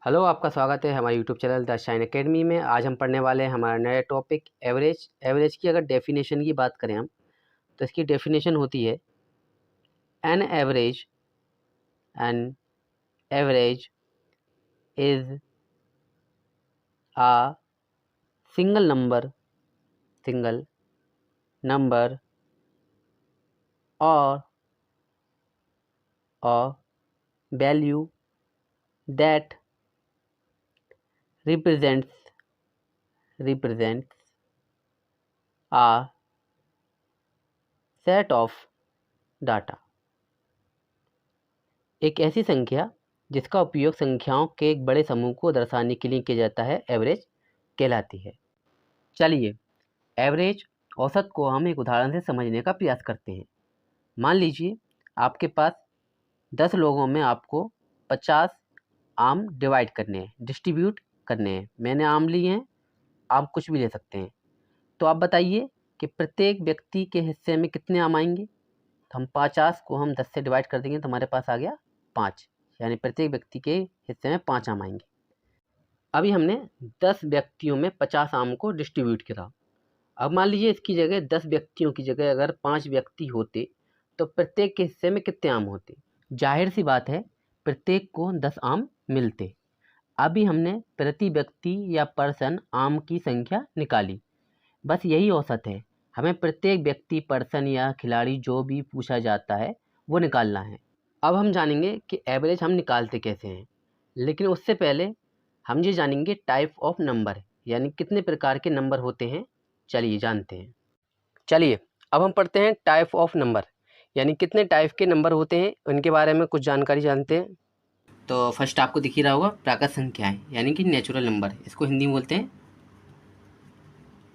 Hello, आपका स्वागत है हमारे YouTube channel the shine academy में। आज हम पढ़ने वाले हैं हमारा नया टॉपिक एवरेज। एवरेज की अगर डेफिनेशन की बात करें हम, तो इसकी डेफिनेशन होती है an average is a single number और a value that represents a set of data। एक ऐसी संख्या जिसका उपयोग संख्याओं के एक बड़े समूह को दर्शाने के लिए किया जाता है एवरेज कहलाती है। चलिए, एवरेज औसत को हम एक उदाहरण से समझने का प्रयास करते हैं। मान लीजिए आपके पास 10 लोगों में आपको 50 आम डिस्ट्रीब्यूट करने हैं। मैंने आम लिए हैं, आप कुछ भी ले सकते हैं। तो आप बताइए कि प्रत्येक व्यक्ति के हिस्से में कितने आम आएंगे। तो हम 50 को हम 10 से डिवाइड कर देंगे तो हमारे पास आ गया 5, यानी प्रत्येक व्यक्ति के हिस्से में 5 आम आएंगे। अभी हमने 10 व्यक्तियों में 50 आम को डिस्ट्रीब्यूट किया। अब मान लीजिए इसकी जगह 10 व्यक्तियों की जगह अगर 5 व्यक्ति होते तो प्रत्येक के हिस्से में कितने आम होते। जाहिर सी बात है, प्रत्येक को 10 आम मिलते। अभी हमने प्रति व्यक्ति या पर्सन आम की संख्या निकाली। बस यही औसत है। हमें प्रत्येक व्यक्ति, पर्सन या खिलाड़ी जो भी पूछा जाता है वो निकालना है। अब हम जानेंगे कि एवरेज हम निकालते कैसे हैं, लेकिन उससे पहले हम ये जानेंगे टाइप ऑफ नंबर, यानी कितने प्रकार के नंबर होते हैं। चलिए जानते हैं। चलिए अब हम पढ़ते हैं टाइप ऑफ नंबर, यानी कितने टाइप के नंबर होते हैं, उनके बारे में कुछ जानकारी जानते हैं। तो फर्स्ट आपको दिख ही रहा होगा प्राकृत संख्याएं, यानी कि नेचुरल नंबर। इसको हिंदी में बोलते हैं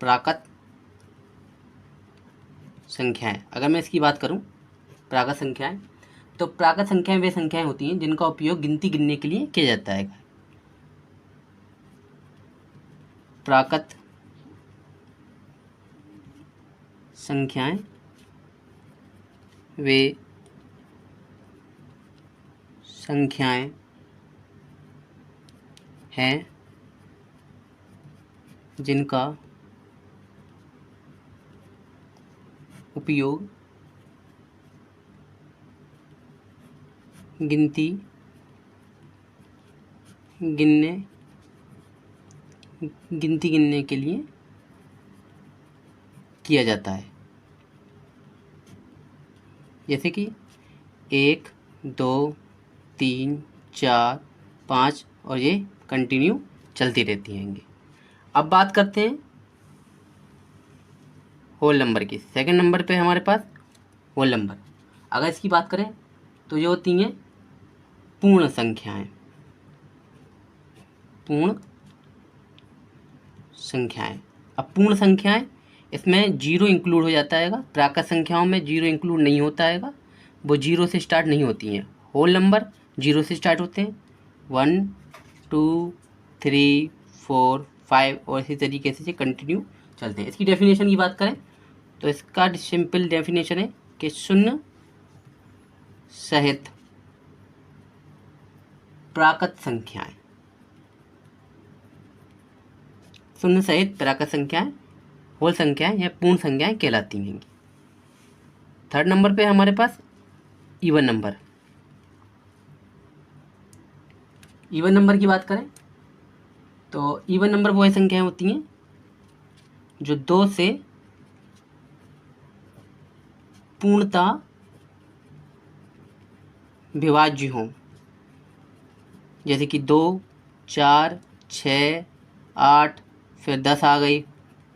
प्राकृत संख्याएं। अगर मैं इसकी बात करूं, प्राकृत संख्याएं, तो प्राकृत संख्याएं वे संख्याएं होती हैं जिनका उपयोग गिनती गिनने के लिए किया जाता है। प्राकृत संख्याएं वे संख्याएं हैं जिनका उपयोग गिनती गिनने के लिए किया जाता है। जैसे कि 1, 2, 3, 4, 5 और ये कंटिन्यू चलती रहती हैं। अब बात करते हैं होल नंबर की। सेकंड नंबर पे हमारे पास होल नंबर। अगर इसकी बात करें तो ये होती हैं पूर्ण संख्याएं। पूर्ण संख्याएं। अब पूर्ण संख्याएं, इसमें जीरो इंक्लूड हो जाता है। प्राकृत संख्याओं में जीरो इंक्लूड नहीं होता है, वो जीरो से स्टार्ट नहीं होती हैं। होल नंबर जीरो से स्टार्ट होते हैं। 1, 2, 3, 4, 5 और इसी तरीके से कंटिन्यू चलते हैं। इसकी डेफिनेशन की बात करें तो इसका सिंपल डेफिनेशन है कि शून्य सहित प्राकृत संख्याएं, शून्य सहित प्राकृत संख्याएं होल संख्याएं या पूर्ण संख्याएं कहलाती हैं। थर्ड नंबर पे हमारे पास इवन नंबर। इवन नंबर की बात करें तो इवन नंबर वो संख्याएं होती हैं जो 2 से पूर्णतः विभाज्य हों। जैसे कि 2, 4, 6, 8, फिर 10 आ गई,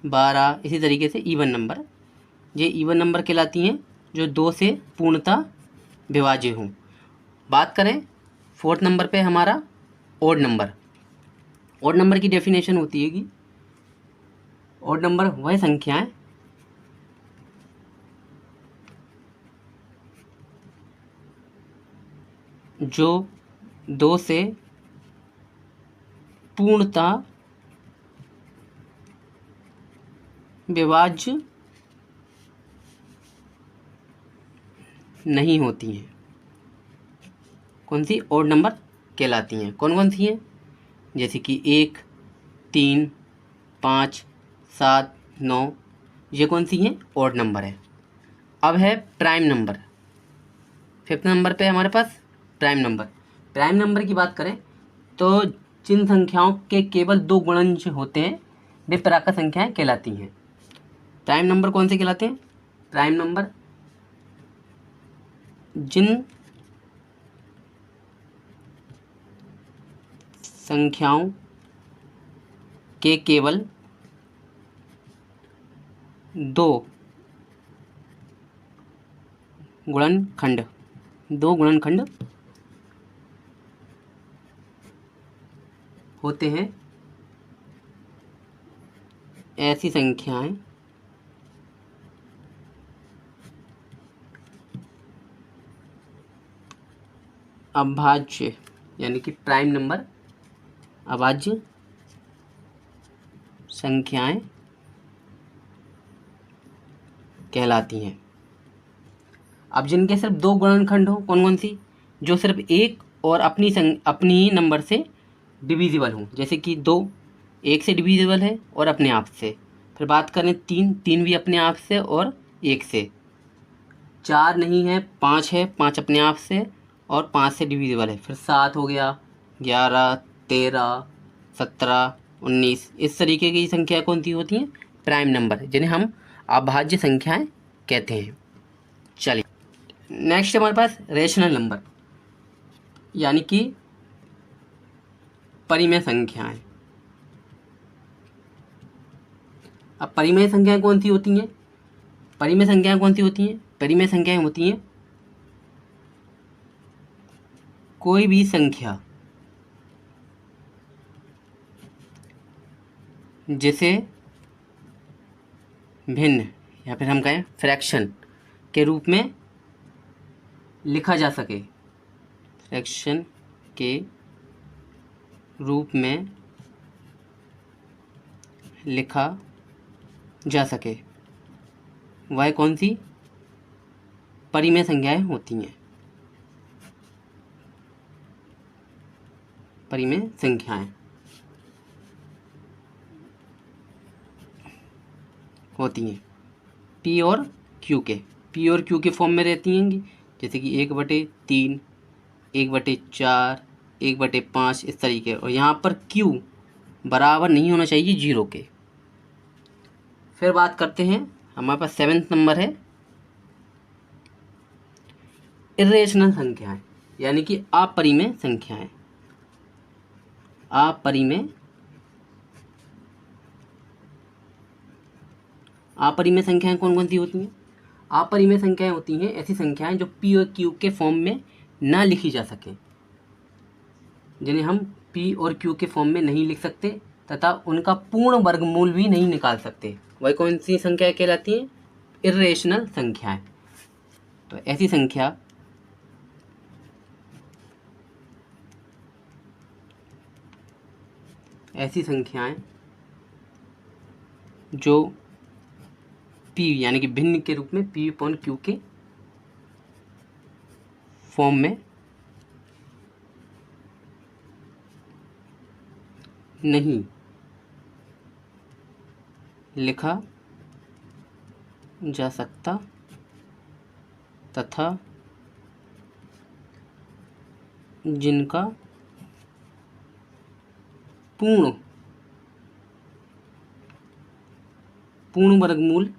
12, इसी तरीके से इवन नंबर। ये इवन नंबर कहलाती हैं जो 2 से पूर्णतः विभाज्य हों। बात करें फोर्थ नंबर पे हमारा ओड नंबर। ओड नंबर की डेफिनेशन होती है कि ओड नंबर वह संख्याएं जो 2 से पूर्णतः विभाज्य नहीं होती हैं। कौन सी? ओड नंबर कहलाती हैं। कौन कौन सी हैं? जैसे कि 1, 3, 5, 7, 9, ये कौन सी हैं? ऑड नंबर है। अब है प्राइम नंबर। 5th नंबर पे हमारे पास प्राइम नंबर। प्राइम नंबर की बात करें तो जिन संख्याओं के केवल 2 गुणनज होते हैं वे प्राकृत संख्याएं कहलाती हैं। प्राइम नंबर कौन से कहलाते हैं? प्राइम नंबर जिन संख्याओं के केवल 2 गुणनखंड होते हैं, ऐसी संख्याएं अभाज्य यानी कि प्राइम नंबर अभाज्य संख्याएं कहलाती हैं। अब जिनके सिर्फ 2 गुणनखंड हो, कौन कौन सी? जो सिर्फ एक और अपनी ही नंबर से डिविजिबल हो, जैसे कि 2 1 से डिविजिबल है और अपने आप से। फिर बात करें 3 भी अपने आप से और 1 से। 4 नहीं है, 5 है, 5 अपने आप से और 5 से डिविजिबल है। फिर 7 हो गया, 11, 13, 17, 19, इस तरीके की संख्या कौन सी होती हैं? प्राइम नंबर, जिन्हें हम अभाज्य संख्याएं कहते हैं। चलिए नेक्स्ट हमारे पास रेशनल नंबर यानी कि परिमेय संख्याएं। अब परिमेय संख्याएं कौन सी होती हैं? परिमेय संख्याएं कौन सी होती हैं? परिमेय संख्याएं होती हैं कोई भी संख्या जिसे भिन्न या फिर हम कहें फ्रैक्शन के रूप में लिखा जा सके। फ्रैक्शन के रूप में लिखा जा सके, वह कौन सी परिमेय संख्याएं होती हैं? परिमेय संख्याएं होती हैं पी और क्यू के फॉर्म में रहती हैं, जैसे कि 1/3, 1/4, 1/5 इस तरीके। और यहाँ पर क्यू बराबर नहीं होना चाहिए 0 के। फिर बात करते हैं, हमारे पास 7th नंबर है इर्रेशनल संख्याएं यानी कि अपरिमेय संख्याएं। अपरिमेय संख्याएं कौन कौन सी होती हैं? अपरिमेय संख्याएं होती हैं ऐसी संख्याएं जो पी और क्यू के फॉर्म में ना लिखी जा सके, जिन्हें हम पी और क्यू के फॉर्म में नहीं लिख सकते तथा उनका पूर्ण वर्गमूल भी नहीं निकाल सकते, वह कौन सी संख्याएं कहलाती हैं? इर्रेशनल संख्याएं। तो ऐसी संख्याएं जो पी यानी कि भिन्न के रूप में पी अपॉन क्यू के फॉर्म में नहीं लिखा जा सकता तथा जिनका पूर्ण वर्गमूल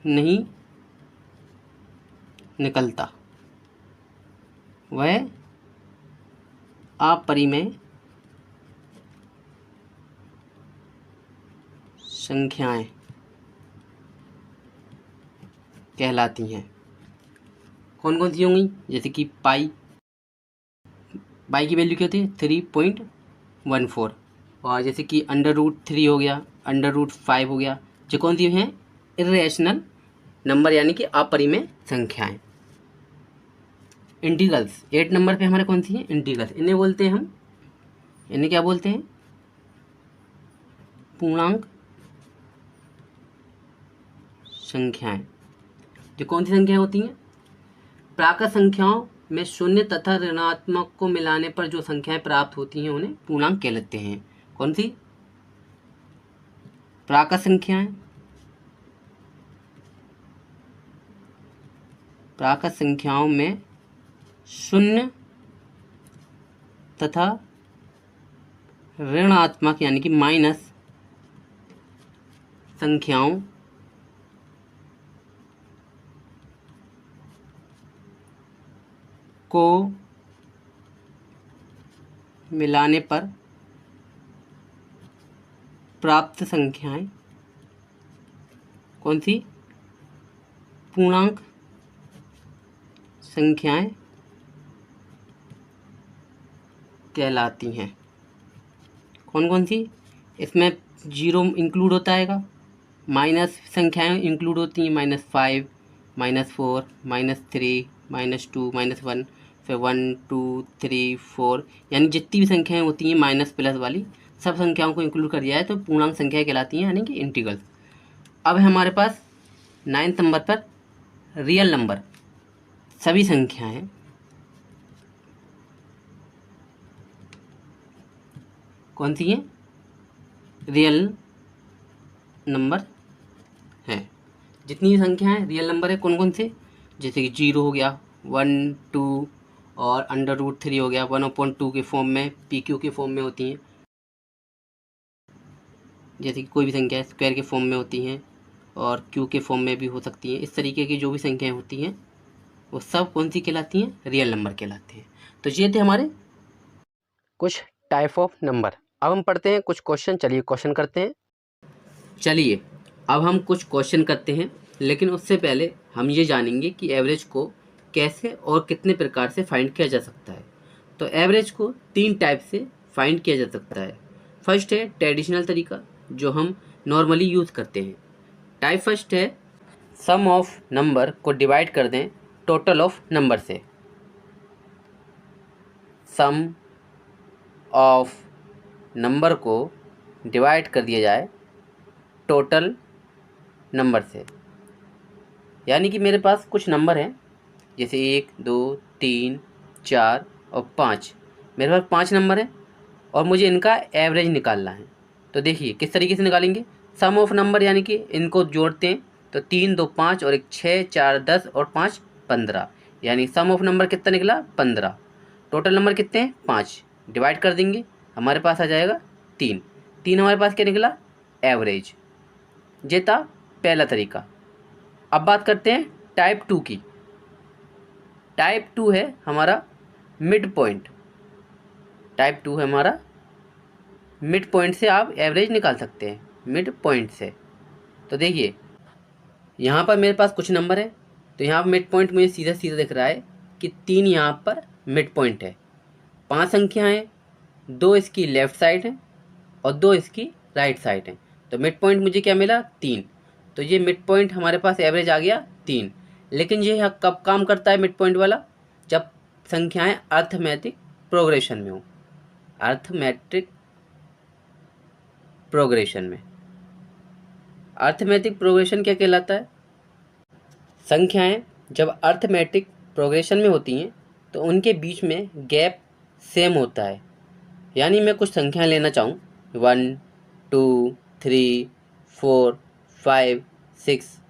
नहीं निकलता, वह अपरिमेय संख्याएं कहलाती हैं। कौन कौन सी होंगी? जैसे कि पाई की वैल्यू क्या होती है? 3.14। और जैसे कि √3 हो गया, √5 हो गया, जो कौन सी हैं? इर्रेशनल नंबर यानी कि अपरिमेय संख्याएं। इंटीग्रल्स 8 नंबर पे हमारे कौन सी हैं? इंटीग्रल्स। इन्हें बोलते हैं हम, इन्हें क्या बोलते हैं? पूर्णांक संख्याएं। जो कौन सी संख्याएं होती हैं? प्राकृत संख्याओं में शून्य तथा ऋणात्मक को मिलाने पर जो संख्याएं प्राप्त होती हैं उन्हें पूर्णांक कहलाते हैं। कौन सी? प्राकृत संख्याएं, प्राकृत संख्याओं में शून्य तथा ऋणात्मक यानी कि माइनस संख्याओं को मिलाने पर प्राप्त संख्याएं कौन सी? पूर्णांक संख्याएं कहलाती हैं। कौन कौन सी? इसमें जीरो इंक्लूड होता है, माइनस संख्याएं इंक्लूड होती हैं, -5, -4, -3, -2, -1, फिर 1, 2, 3, 4, यानी जितनी भी संख्याएं होती हैं माइनस प्लस वाली सब संख्याओं को इंक्लूड कर दिया है तो पूर्णांक संख्याएं कहलाती हैं, यानी कि इंटीग्रल्स। अब है हमारे पास 9 नंबर पर रियल नंबर। सभी संख्याएं कौन सी हैं? रियल नंबर हैं। जितनी संख्याएं रियल नंबर है कौन कौन से? जैसे कि 0 हो गया, 1, 2 और √3 हो गया, 1/2 के फॉर्म में, PQ के फॉर्म में होती हैं। जैसे कि कोई भी संख्या स्क्वायर के फॉर्म में होती हैं और Q के फॉर्म में भी हो सकती हैं। इस तरीके की जो भी संख्याएं होती हैं वो सब कौन सी कहलाती हैं? रियल नंबर कहलाते हैं। तो ये थे हमारे कुछ टाइप ऑफ नंबर। अब हम पढ़ते हैं कुछ क्वेश्चन। चलिए क्वेश्चन करते हैं। चलिए अब हम कुछ क्वेश्चन करते हैं, लेकिन उससे पहले हम ये जानेंगे कि एवरेज को कैसे और कितने प्रकार से फाइंड किया जा सकता है। तो एवरेज को 3 टाइप से फाइंड किया जा सकता है। फर्स्ट है ट्रेडिशनल तरीका, जो हम नॉर्मली यूज़ करते हैं। टाइप फर्स्ट है सम ऑफ नंबर को डिवाइड कर दें टोटल ऑफ नंबर से। सम ऑफ नंबर को डिवाइड कर दिया जाए टोटल नंबर से, यानी कि मेरे पास कुछ नंबर हैं, जैसे 1, 2, 3, 4 और 5। मेरे पास 5 नंबर हैं और मुझे इनका एवरेज निकालना है। तो देखिए किस तरीके से निकालेंगे। सम ऑफ नंबर यानी कि इनको जोड़ते हैं तो 3, 2, 5 और 1 6, 4, 10 और 5 15, यानी सम ऑफ नंबर कितना निकला? 15। टोटल नंबर कितने हैं? 5। डिवाइड कर देंगे, हमारे पास आ जाएगा 3। 3 हमारे पास क्या निकला? एवरेज। ये था पहला तरीका। अब बात करते हैं टाइप 2 की। टाइप 2 है हमारा मिड पॉइंट। टाइप 2 है हमारा मिड पॉइंट से आप एवरेज निकाल सकते हैं, मिड पॉइंट से। तो देखिए यहाँ पर मेरे पास कुछ नंबर है, तो यहाँ पर मिड पॉइंट मुझे सीधा सीधा दिख रहा है कि 3 यहाँ पर मिड पॉइंट है। 5 संख्याएँ, 2 इसकी लेफ़्ट साइड है और 2 इसकी राइट साइड है, तो मिड पॉइंट मुझे क्या मिला? 3। तो ये मिड पॉइंट हमारे पास एवरेज आ गया 3। लेकिन ये कब काम करता है मिड पॉइंट वाला? जब संख्याएं अर्थमेटिक प्रोग्रेशन में हो। अर्थमेटिक प्रोग्रेशन में। अर्थमेटिक प्रोग्रेशन क्या कहलाता है? संख्याएं जब अर्थमेटिक प्रोग्रेशन में होती हैं तो उनके बीच में गैप सेम होता है। यानी मैं कुछ संख्याएं लेना चाहूँ 1, 2, 3, 4, 5, 6,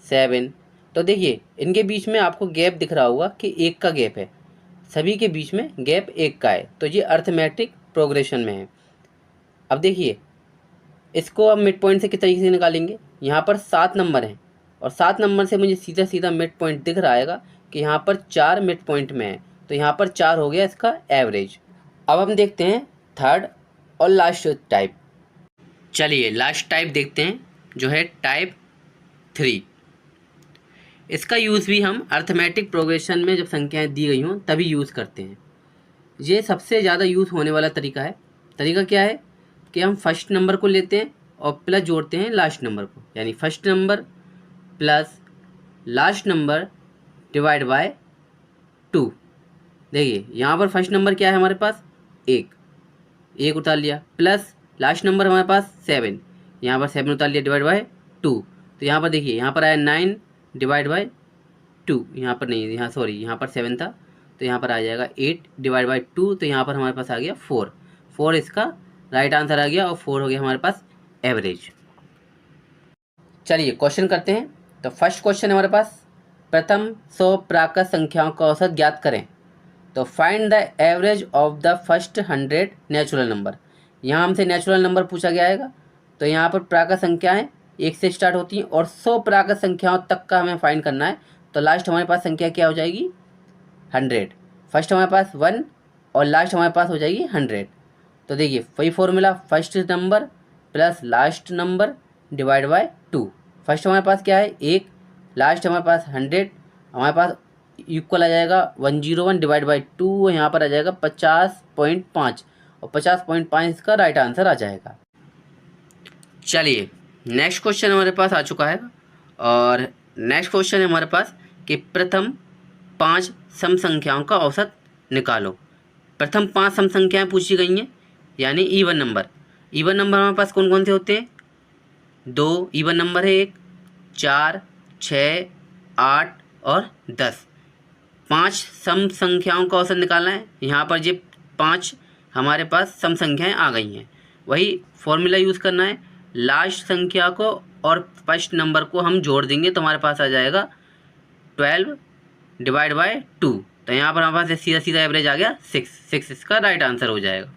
7, तो देखिए इनके बीच में आपको गैप दिख रहा होगा कि 1 का गैप है। सभी के बीच में गैप 1 का है, तो ये अर्थमेटिक प्रोग्रेशन में है। अब देखिए इसको अब मिड पॉइंट से किस तरीके से निकालेंगे। यहाँ पर 7 नंबर हैं और 7 नंबर से मुझे सीधा सीधा मिड पॉइंट दिख रहा है कि यहाँ पर 4 मिड पॉइंट में है, तो यहाँ पर 4 हो गया इसका एवरेज। अब हम देखते हैं थर्ड और लास्ट टाइप। चलिए लास्ट टाइप देखते हैं, जो है टाइप 3। इसका यूज़ भी हम अर्थमेटिक प्रोग्रेशन में जब संख्याएं दी गई हों तभी यूज़ करते हैं। ये सबसे ज़्यादा यूज़ होने वाला तरीका है। तरीका क्या है कि हम फर्स्ट नंबर को लेते हैं और प्लस जोड़ते हैं लास्ट नंबर को, यानी first number plus last number divide by 2। देखिए यहाँ पर फर्स्ट नंबर क्या है हमारे पास? 1 उतार लिया, प्लस लास्ट नंबर हमारे पास 7, यहाँ पर 7 उतार लिया डिवाइड बाय 2। तो यहाँ पर देखिए यहाँ पर आया 9 डिवाइड बाय 2, यहाँ पर नहीं, यहाँ सॉरी यहाँ पर 7 था, तो यहाँ पर आ जाएगा 8 डिवाइड बाई 2, तो यहाँ पर हमारे पास आ गया 4। 4 इसका राइट आंसर आ गया और 4 हो गया हमारे पास एवरेज। चलिए क्वेश्चन करते हैं। तो फर्स्ट क्वेश्चन हमारे पास, प्रथम 100 प्राकृत संख्याओं का औसत ज्ञात करें। तो find the average of the first 100 natural number. यहाँ हमसे नेचुरल नंबर पूछा गया है। तो यहाँ पर प्राकृत संख्याएं 1 से स्टार्ट होती हैं और 100 प्राकृत संख्याओं तक का हमें फाइंड करना है। तो लास्ट हमारे पास संख्या क्या हो जाएगी? 100। फर्स्ट हमारे पास 1 और लास्ट हमारे पास हो जाएगी 100। तो देखिए वही formula, first number plus last number divide by 2। First हमारे पास क्या है 1, लास्ट हमारे पास 100, हमारे पास इक्वल आ जाएगा 101 डिवाइड बाई 2, यहाँ पर आ जाएगा 50.5 और 50.5 इसका राइट आंसर आ जाएगा। चलिए नेक्स्ट क्वेश्चन हमारे पास आ चुका है और नेक्स्ट क्वेश्चन है हमारे पास कि प्रथम 5 सम संख्याओं का औसत निकालो। प्रथम 5 सम संख्याएं पूछी गई हैं, यानी इवन नंबर। इवन नंबर हमारे पास कौन कौन से होते हैं? 2 इवन नंबर है, 1, 4, 6, 8 और 10। 5 सम संख्याओं का औसत निकालना है। यहाँ पर ये 5 हमारे पास सम संख्याएं आ गई हैं। वही फॉर्मूला यूज़ करना है, लास्ट संख्या को और फर्स्ट नंबर को हम जोड़ देंगे तो हमारे पास आ जाएगा 12 डिवाइड बाय 2। तो यहाँ पर हमारे पास सीधा सीधा एवरेज आ गया 6 इसका राइट आंसर हो जाएगा।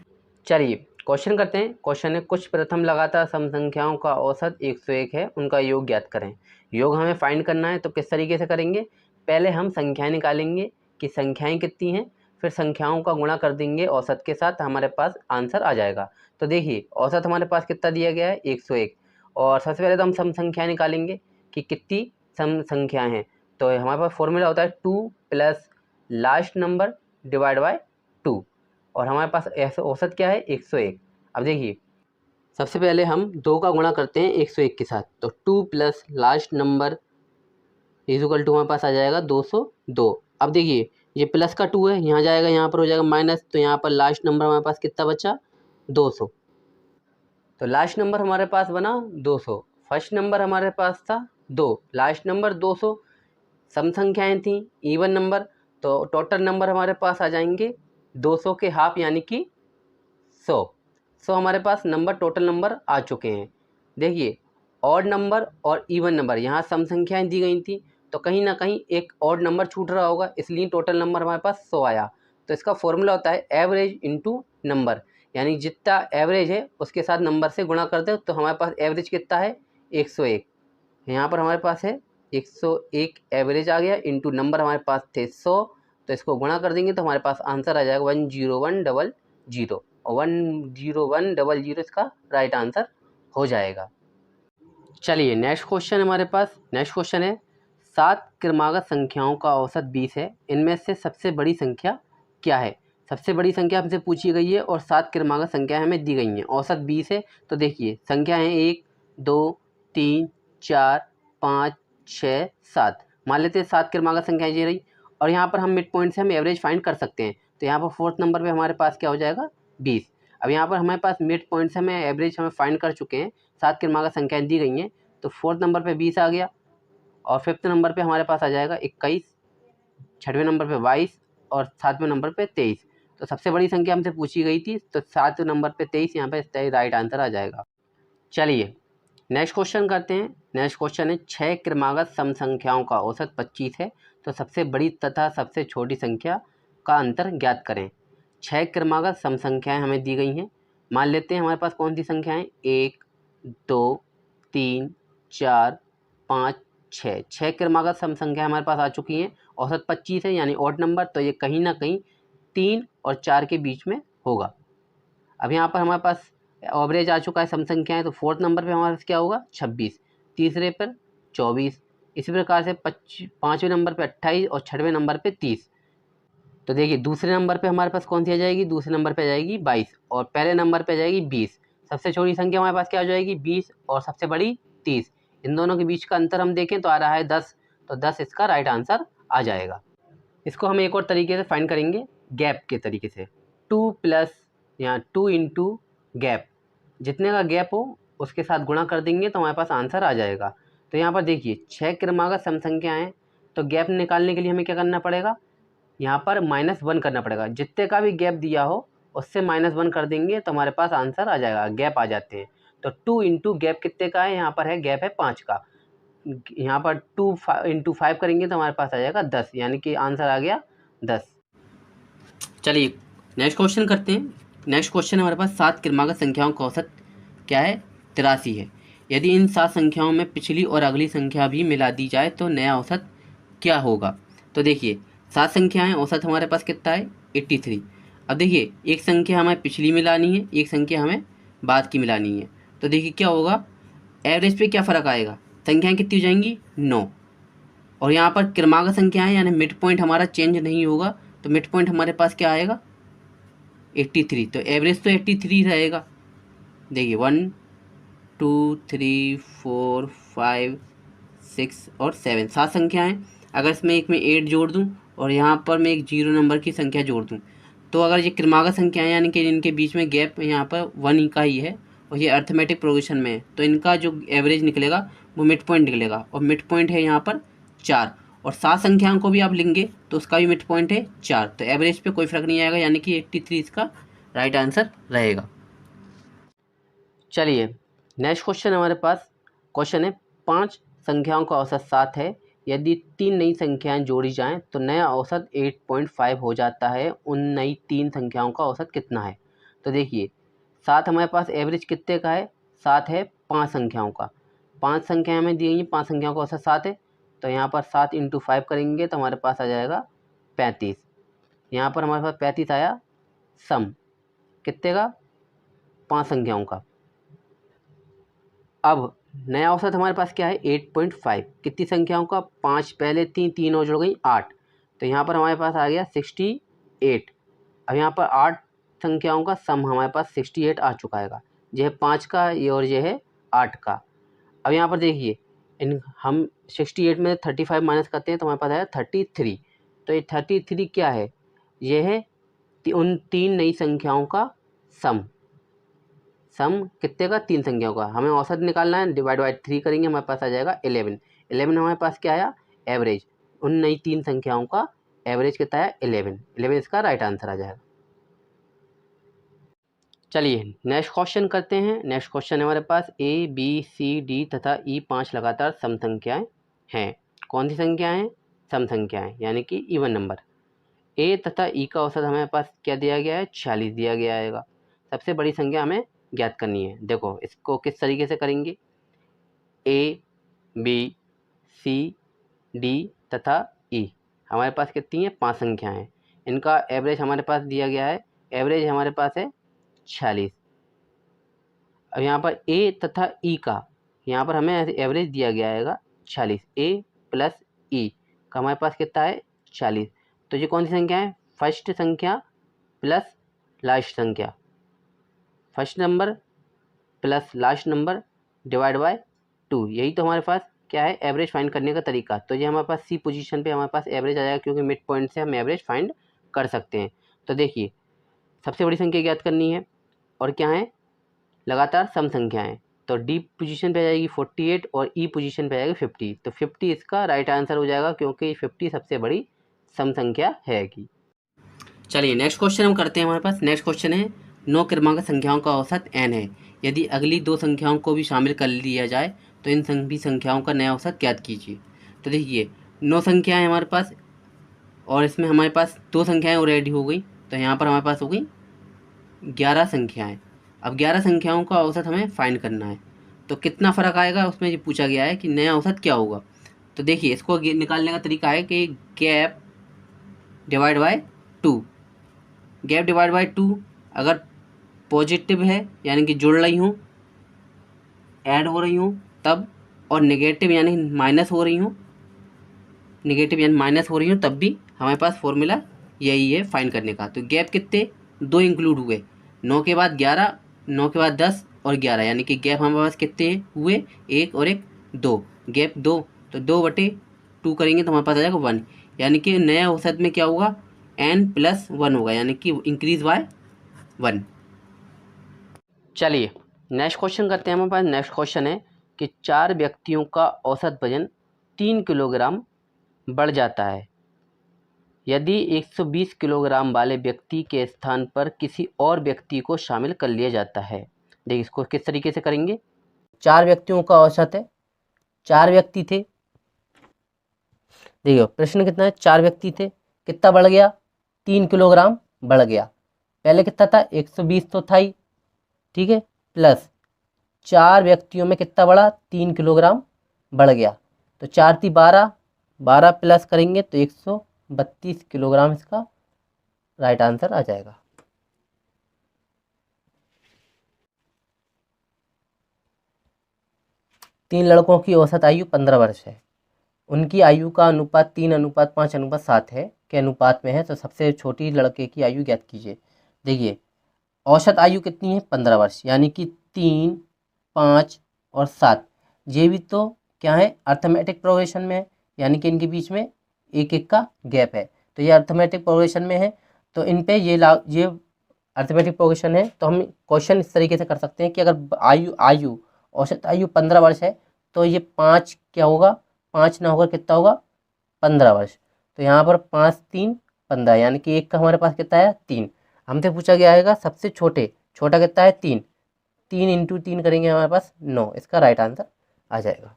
चलिए क्वेश्चन करते हैं। क्वेश्चन है कुछ प्रथम लगातार सम संख्याओं का औसत 101 है, उनका योग ज्ञात करें। योग हमें फाइंड करना है, तो किस तरीके से करेंगे? पहले हम संख्याएं निकालेंगे कि संख्याएं कितनी हैं, फिर संख्याओं का गुणा कर देंगे औसत के साथ, हमारे पास आंसर आ जाएगा। तो देखिए औसत हमारे पास कितना दिया गया है 101, और सबसे पहले तो हम सम संख्याएं निकालेंगे कि कितनी सम संख्याएं हैं। तो हमारे पास फॉर्मूला होता है 2 plus last number divide by 2, और हमारे पास ऐसा औसत क्या है 101। अब देखिए सबसे पहले हम 2 का गुणा करते हैं 101 के साथ, तो 2 plus last number is equal to हमारे पास आ जाएगा 202। अब देखिए ये प्लस का 2 है, यहाँ जाएगा, यहाँ पर हो जाएगा माइनस, तो यहाँ पर लास्ट नंबर हमारे पास कितना बचा 200। तो लास्ट नंबर हमारे पास बना 200। फर्स्ट नंबर हमारे पास था 2, लास्ट नंबर 200। सम संख्याएं थी इवन नंबर, तो टोटल नंबर हमारे पास आ जाएंगे 200 के हाफ यानी कि 100। हमारे पास नंबर टोटल नंबर आ चुके हैं। देखिए ऑड नंबर और इवन नंबर, यहाँ सम संख्याएं दी गई थी, तो कहीं ना कहीं एक ऑड नंबर छूट रहा होगा, इसलिए टोटल नंबर हमारे पास 100 आया। तो इसका फॉर्मूला होता है एवरेज इनटू नंबर, यानी जितना एवरेज है उसके साथ नंबर से गुणा कर दो, तो हमारे पास एवरेज कितना है 101। यहाँ पर हमारे पास है 101 एवरेज आ गया, इनटू नंबर हमारे पास थे 100, तो इसको गुणा कर देंगे तो हमारे पास आंसर आ जाएगा 10100, और 10100 इसका राइट आंसर हो जाएगा। चलिए नेक्स्ट क्वेश्चन हमारे पास, नेक्स्ट क्वेश्चन है 7 क्रमागत संख्याओं का औसत 20 है, इनमें से सबसे बड़ी संख्या क्या है? सबसे बड़ी संख्या हमसे पूछी गई है और 7 क्रमागत संख्या हमें दी गई हैं, औसत 20 है। तो देखिए संख्या है 1, 2, 3, 4, 5, 6, 7। मान लेते हैं 7 क्रमागत संख्याएं ये रही, और यहाँ पर हम मिड पॉइंट से हम एवरेज फाइंड कर सकते हैं। तो यहाँ पर फोर्थ नंबर पे हमारे पास क्या हो जाएगा 20। अब यहाँ पर हमारे पास मिड पॉइंट से हमें एवरेज हमें फाइंड कर चुके हैं, 7 क्रमागत संख्याएं दी गई हैं, तो फोर्थ नंबर पे 20 आ गया, और फिफ्थ नंबर पे हमारे पास आ जाएगा 21, छठवें नंबर पे 22 और सातवें नंबर पे 23। तो सबसे बड़ी संख्या हमसे पूछी गई थी, तो सातवें नंबर पे 23, यहाँ पे राइट आंसर आ जाएगा। चलिए नेक्स्ट क्वेश्चन करते हैं। नेक्स्ट क्वेश्चन है 6 क्रमागत सम संख्याओं का औसत 25 है, तो सबसे बड़ी तथा सबसे छोटी संख्या का अंतर ज्ञात करें। 6 क्रमागत सम संख्याएं हमें दी गई हैं। मान लेते हैं हमारे पास कौन सी संख्याएं 1, 2, 3, 4, 5, 6। 6 क्रमागत सम संख्या हमारे पास आ चुकी हैं, औसत 25 है यानी ऑड नंबर, तो ये कहीं ना कहीं 3 और 4 के बीच में होगा। अब यहाँ पर हमारे पास एवरेज आ चुका है सम संख्याएं, तो फोर्थ नंबर पे हमारे पास क्या होगा 26, तीसरे पर 24, इसी प्रकार से पाँचवें नंबर पे 28 और छठवें नंबर पे 30। तो देखिए दूसरे नंबर पे हमारे पास कौन सी आ जाएगी, दूसरे नंबर पे आ जाएगी 22, और पहले नंबर पे आ जाएगी 20। सबसे छोटी संख्या हमारे पास क्या हो जाएगी 20, और सबसे बड़ी 30। इन दोनों के बीच का अंतर हम देखें तो आ रहा है 10, तो 10 इसका राइट आंसर आ जाएगा। इसको हम एक और तरीके से फाइंड करेंगे, गैप के तरीके से। 2 प्लस यहाँ 2 इंटू गैप, जितने का गैप हो उसके साथ गुणा कर देंगे तो हमारे पास आंसर आ जाएगा। तो यहाँ पर देखिए 6 क्रमागत सम संख्या हैं, तो गैप निकालने के लिए हमें क्या करना पड़ेगा, यहाँ पर -1 करना पड़ेगा। जितने का भी गैप दिया हो उससे -1 कर देंगे तो हमारे पास आंसर आ जाएगा, गैप आ जाते हैं। तो 2 इंटू गैप कितने का है, यहाँ पर है गैप है 5 का। यहाँ पर 2 इंटू 5 करेंगे तो हमारे पास आ जाएगा 10, यानी कि आंसर आ गया 10। चलिए नेक्स्ट क्वेश्चन करते हैं। नेक्स्ट क्वेश्चन हमारे पास 7 क्रमागत संख्याओं का औसत क्या है, 83 है। यदि इन 7 संख्याओं में पिछली और अगली संख्या भी मिला दी जाए तो नया औसत क्या होगा। तो देखिए 7 संख्याएं, औसत हमारे पास कितना है 83। अब देखिए एक संख्या हमें पिछली मिलानी है, एक संख्या हमें बाद की मिलानी है। तो देखिए क्या होगा, एवरेज पे क्या फ़र्क आएगा, संख्याएं कितनी हो जाएंगी 9। और यहाँ पर क्रमागत संख्याएं यानी मिड पॉइंट हमारा चेंज नहीं होगा, तो मिड पॉइंट हमारे पास क्या आएगा 83। तो एवरेज तो 83 रहेगा। देखिए 1 2 3 4 5 6 और 7, 7 संख्याएं। अगर इसमें एक में 8 जोड़ दूं और यहाँ पर मैं एक 0 नंबर की संख्या जोड़ दूं, तो अगर ये क्रमागत संख्याएं यानी कि इनके बीच में गैप यहाँ पर 1 का ही है और ये अर्थमेटिक प्रोग्रेशन में है, तो इनका जो एवरेज निकलेगा वो मिड पॉइंट निकलेगा। और मिड पॉइंट है यहाँ पर 4, और 7 संख्याओं को भी आप लेंगे तो उसका भी मिड पॉइंट है 4। तो एवरेज पे कोई फ़र्क नहीं आएगा, यानी कि 83 इसका राइट आंसर रहेगा। चलिए नेक्स्ट क्वेश्चन हमारे पास क्वेश्चन है 5 संख्याओं का औसत 7 है। यदि 3 नई संख्याएं जोड़ी जाएं तो नया औसत 8.5 हो जाता है। उन नई 3 संख्याओं का औसत कितना है। तो देखिए 7 हमारे पास एवरेज कितने का है, 7 है 5 संख्याओं का। 5 संख्याएं हमें दी गई हैं, 5 संख्याओं का औसत 7 है। तो यहाँ पर 7 इंटू 5 करेंगे तो हमारे पास आ जाएगा 35। यहाँ पर हमारे पास 35 आया सम कितने का, 5 संख्याओं का। अब नया औसत हमारे पास क्या है 8.5, कितनी संख्याओं का, 5 पहले 3, 3 और जुड़ गई 8। तो यहाँ पर हमारे पास आ गया 68। अब यहाँ पर 8 संख्याओं का सम हमारे पास 68 आ चुका है। यह है 5 का, ये और ये है 8 का। अब यहाँ पर देखिए इन हम 68 में 35 माइनस करते हैं तो हमारे पास आया 33। तो ये 33 क्या है, यह है उन 3 नई संख्याओं का सम। सम कितने का, 3 संख्याओं का। हमें औसत निकालना है, डिवाइड बाई 3 करेंगे हमारे पास आ जाएगा 11। 11 हमारे पास क्या आया एवरेज, उन नई 3 संख्याओं का एवरेज कितना है 11। 11 इसका राइट आंसर आ जाएगा। चलिए नेक्स्ट क्वेश्चन करते हैं। नेक्स्ट क्वेश्चन है हमारे पास A B C D तथा E 5 लगातार सम संख्याएं हैं। कौन सी संख्याएं हैं, सम संख्याएं यानी कि इवन नंबर। A तथा E का औसत हमारे पास क्या दिया गया है 46 दिया गया है। सबसे बड़ी संख्या हमें ज्ञात करनी है। देखो इसको किस तरीके से करेंगे, A B C D तथा E हमारे पास कितनी है 5 संख्याएं हैं। इनका एवरेज हमारे पास दिया गया है, एवरेज हमारे पास है 46। अब यहाँ पर A तथा E का यहाँ पर हमें एवरेज दिया गया है 46। A प्लस E का हमारे पास कितना है 40। तो ये कौन सी संख्या है, फर्स्ट संख्या प्लस लास्ट संख्या, first number plus last number divide by 2। यही तो हमारे पास क्या है एवरेज फाइंड करने का तरीका। तो ये हमारे पास सी पोजीशन पे हमारे पास एवरेज आ जाएगा, क्योंकि मिड पॉइंट से हम एवरेज फाइंड कर सकते हैं। तो देखिए सबसे बड़ी संख्या ज्ञात करनी है और क्या है लगातार सम संख्याएं। तो डी पोजीशन पे आ जाएगी 48 और ई पोजीशन पे आ जाएगी 50। तो 50 इसका राइट आंसर हो जाएगा, क्योंकि 50 सबसे बड़ी सम संख्या है की। चलिए नेक्स्ट क्वेश्चन हम करते हैं। हमारे पास नेक्स्ट क्वेश्चन है 9 क्रमांक संख्याओं का औसत n है। यदि अगली 2 संख्याओं को भी शामिल कर लिया जाए तो इन सभी संख्याओं का नया औसत ज्ञात कीजिए। तो देखिए 9 संख्याएं हमारे पास और इसमें हमारे पास 2 संख्याएं ऑलरेडी हो गई, तो यहाँ पर हमारे पास हो गई 11 संख्याएं। अब 11 संख्याओं का औसत हमें फाइंड करना है। तो कितना फ़र्क आएगा उसमें ये पूछा गया है कि नया औसत क्या होगा। तो देखिए इसको निकालने का तरीका है कि gap divide by 2। Gap divide by 2 अगर पॉजिटिव है यानी कि जुड़ रही हूँ, ऐड हो रही हूँ तब, और नेगेटिव यानी माइनस हो रही हूँ, नेगेटिव यानी माइनस हो रही हूँ तब भी हमारे पास फॉर्मूला यही है फाइंड करने का। तो गैप कितने 2 इंक्लूड हुए, 9 के बाद 11, 9 के बाद 10 और 11, यानी कि गैप हमारे पास कितने हुए 1 और 1 2, गैप 2। तो 2/2 करेंगे तो हमारे पास आ जाएगा 1, यानी कि नया औसत में क्या होगा n + 1 होगा, यानी कि इंक्रीज बाय 1। चलिए नेक्स्ट क्वेश्चन करते हैं। हमारे पास नेक्स्ट क्वेश्चन है कि 4 व्यक्तियों का औसत वजन 3 किलोग्राम बढ़ जाता है। यदि 120 किलोग्राम वाले व्यक्ति के स्थान पर किसी और व्यक्ति को शामिल कर लिया जाता है। देखिए इसको किस तरीके से करेंगे। 4 व्यक्तियों का औसत है, 4 व्यक्ति थे। देखिए प्रश्न कितना है, 4 व्यक्ति थे, कितना बढ़ गया, 3 किलोग्राम बढ़ गया। पहले कितना था, 120 तो था ही, ठीक है, प्लस 4 व्यक्तियों में कितना बढ़ा, 3 किलोग्राम बढ़ गया। तो 4 थी 12, 12 प्लस करेंगे तो 132 किलोग्राम इसका राइट आंसर आ जाएगा। तीन लड़कों की औसत आयु 15 वर्ष है। उनकी आयु का अनुपात 3:5:7 है के अनुपात में है, तो सबसे छोटी लड़के की आयु ज्ञात कीजिए। देखिए औसत आयु कितनी है, 15 वर्ष, यानी कि 3, 5 और 7, ये भी तो क्या है, अर्थमेटिक प्रोग्रेशन में है, यानी कि इनके बीच में एक एक का गैप है, तो ये अर्थमेटिक प्रोग्रेशन में है। तो इन पे ये अर्थमेटिक प्रोग्रेशन है। तो हम क्वेश्चन इस तरीके से कर सकते हैं कि अगर आयु औसत आयु 15 वर्ष है तो ये 5 क्या होगा, 5 ना होकर कितना होगा, 15 वर्ष। तो यहाँ पर 5, 3, 15, यानी कि एक का हमारे पास कितना है, 3। हमसे पूछा गया है सबसे छोटा कितना है, 3, 3 इंटू 3 करेंगे हमारे पास 9, इसका राइट आंसर आ जाएगा।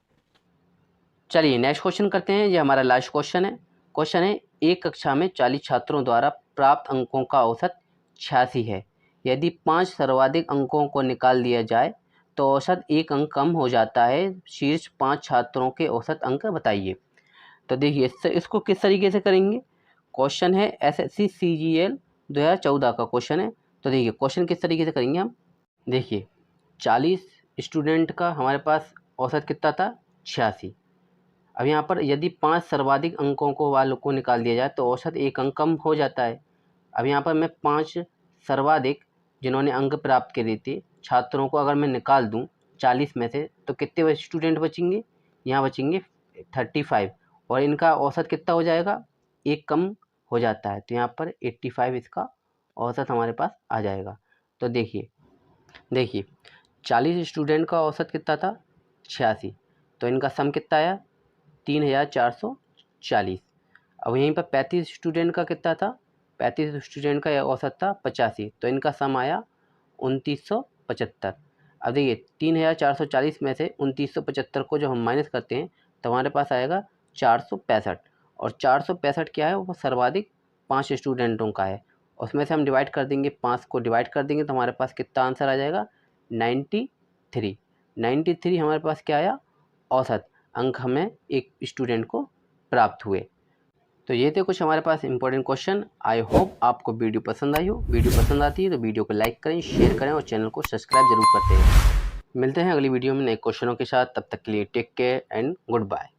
चलिए नेक्स्ट क्वेश्चन करते हैं, ये हमारा लास्ट क्वेश्चन है। क्वेश्चन है, एक कक्षा में 40 छात्रों द्वारा प्राप्त अंकों का औसत 86 है। यदि 5 सर्वाधिक अंकों को निकाल दिया जाए तो औसत 1 अंक कम हो जाता है। शीर्ष 5 छात्रों के औसत अंक बताइए। तो देखिए इसको किस तरीके से करेंगे। क्वेश्चन है SSC CGL 2014 का क्वेश्चन है। तो देखिए क्वेश्चन किस तरीके से करेंगे हम। देखिए 40 स्टूडेंट का हमारे पास औसत कितना था, 86। अब यहाँ पर यदि 5 सर्वाधिक अंकों को वालों को निकाल दिया जाए तो औसत 1 अंक कम हो जाता है। अब यहाँ पर मैं 5 सर्वाधिक जिन्होंने अंक प्राप्त करे थे छात्रों को अगर मैं निकाल दूँ 40 में से, तो कितने स्टूडेंट बचेंगे, यहाँ बचेंगे 35, और इनका औसत कितना हो जाएगा, 1 कम हो जाता है। तो यहाँ पर 85 इसका औसत हमारे पास आ जाएगा। तो देखिए 40 स्टूडेंट का औसत कितना था, 86, तो इनका सम कितना आया, 3440। अब यहीं पर 35 स्टूडेंट का कितना था, 35 स्टूडेंट का औसत था 85, तो इनका सम आया 2975। अब देखिए 3440 में से 2975 को जो हम माइनस करते हैं तो हमारे पास आएगा 465, और 465 क्या है, वो सर्वाधिक 5 स्टूडेंटों का है। उसमें से हम डिवाइड कर देंगे, 5 को डिवाइड कर देंगे तो हमारे पास कितना आंसर आ जाएगा, 93 हमारे पास क्या आया, औसत अंक हमें एक स्टूडेंट को प्राप्त हुए। तो ये थे कुछ हमारे पास इंपॉर्टेंट क्वेश्चन। आई होप आपको वीडियो पसंद आई हो। वीडियो पसंद आती है तो वीडियो को लाइक करें, शेयर करें और चैनल को सब्सक्राइब जरूर करते हैं। मिलते हैं अगली वीडियो में नए क्वेश्चनों के साथ, तब तक के लिए take care and good bye.